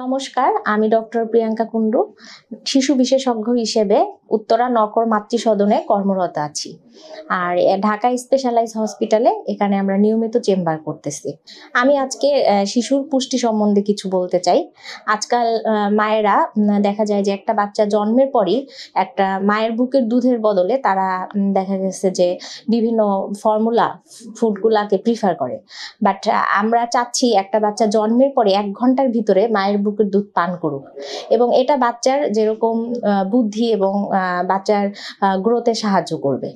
নমস্কার, আমি ডক্টর প্রিয়াঙ্কা কুন্ডু শিশু বিশেষজ্ঞ হিসেবে উত্তরা নকর মাতৃসদনে কর্মরত আছি। আর ঢাকা স্পেশালাইজ হসপিটালে এখানে আমরা নিয়মিত চেম্বার করতেছি। আমি আজকে শিশুর পুষ্টি সম্বন্ধে কিছু বলতে চাই। আজকাল মায়েরা দেখা যায় যে একটা বাচ্চা জন্মের পরই একটা মায়ের বুকের দুধের বদলে তারা দেখা গেছে যে বিভিন্ন ফর্মুলা ফুডগুলাকে প্রিফার করে। বাট আমরা চাচ্ছি একটা বাচ্চা জন্মের পরে 1 ঘন্টার ভিতরে মায়ের বুকের দুধ পান করুক, এবং এটা বাচ্চার যেরকম বুদ্ধি এবং বাচ্চার গ্রোথে সাহায্য করবে।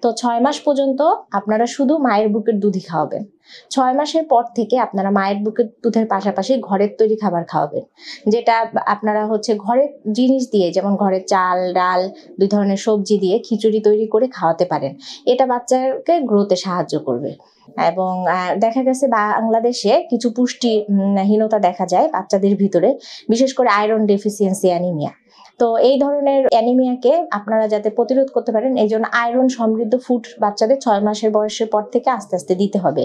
তো 6 মাস পর্যন্ত আপনারা শুধু মায়ের বুকের দুধই খাওয়াবেন। 6 মাসের পর থেকে আপনারা মায়ের বুকের দুধের পাশাপাশি ঘরের তৈরি খাবার খাওয়াবেন, যেটা আপনারা ঘরের জিনিস দিয়ে, যেমন ঘরের চাল ডাল 2 ধরনের সবজি দিয়ে খিচুড়ি তৈরি করে খাওয়াতে পারেন। এটা বাচ্চাকে গ্রোথে সাহায্য করবে। এবং দেখা গেছে বাংলাদেশে কিছু পুষ্টিহীনতা দেখা যায় বাচ্চাদের ভিতরে, বিশেষ করে আয়রন ডেফিসিয়েন্সি অ্যানিমিয়া। তো এই ধরনের অ্যানিমিয়াকে আপনারা যাতে প্রতিরোধ করতে পারেন, এই জন্য আয়রন সমৃদ্ধ ফুড বাচ্চাদের 6 মাসের বয়সের পর থেকে আস্তে আস্তে দিতে হবে।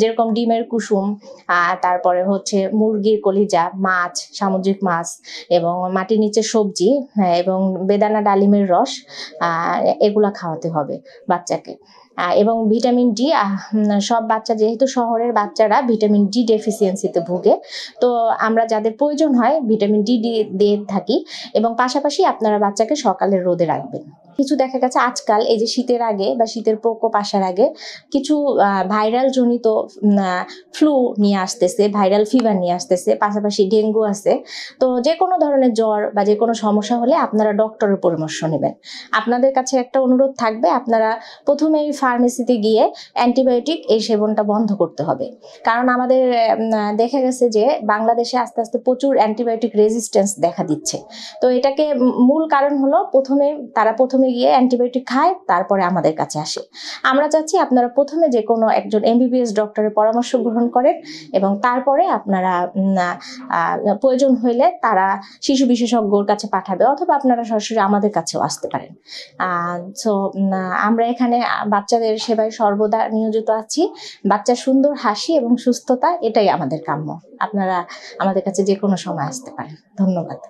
যেরকম ডিমের কুসুম, তারপরে মুরগির কলিজা, মাছ, সামুদ্রিক মাছ এবং মাটির নিচে সবজি, এবং বেদানা ডালিমের রস, এগুলা খাওয়াতে হবে বাচ্চাকে। এবং ভিটামিন ডি, সব বাচ্চা, যেহেতু শহরের বাচ্চারা ভিটামিন ডি ডেফিসিয়েন্সিতে ভুগে, তো আমরা যাদের প্রয়োজন হয় ভিটামিন ডি দিয়ে থাকি। এবং পাশাপাশি আপনারা বাচ্চাকে সকালে রোদে রাখবেন। কিছু দেখা গেছে আজকাল এই যে শীতের আগে বা শীতের প্রকোপ আসার আগে কিছু ভাইরাল জনিত ফ্লু নিয়ে আসতেছে, ভাইরাল ফিভার নিয়ে আসতেছে, পাশাপাশি ডেঙ্গু আছে। তো যে কোনো ধরনের জ্বর বা যে কোনো সমস্যা হলে আপনারা ডক্টরের পরামর্শ নেবেন। আপনাদের কাছে একটা অনুরোধ থাকবে, আপনারা প্রথমেই ফার্মেসিতে গিয়ে অ্যান্টিবায়োটিক এই সেবনটা বন্ধ করতে হবে। কারণ আমাদের দেখা গেছে যে বাংলাদেশে আস্তে আস্তে প্রচুর অ্যান্টিবায়োটিক রেজিস্ট্যান্স দেখা দিচ্ছে। তো এটাকে মূল কারণ হলো তারা প্রথমে গিয়ে অ্যান্টিবায়োটিক খায়, তারপরে আমাদের কাছে আসে। আমরা চাচ্ছি আপনারা প্রথমে যে কোনো একজন এমবিবিএস ডক্টরের পরামর্শ গ্রহণ করেন, এবং তারপরে আপনারা প্রয়োজন হইলে তারা শিশু বিশেষজ্ঞর কাছে পাঠাবে, অথবা আপনারা সরাসরি আমাদের কাছেও আসতে পারেন। সো আমরা এখানে বাচ্চাদের সেবায় সর্বদা নিয়োজিত আছি। বাচ্চার সুন্দর হাসি এবং সুস্থতা, এটাই আমাদের কাম্য। আপনারা আমাদের কাছে যে কোনো সময় আসতে পারেন। ধন্যবাদ।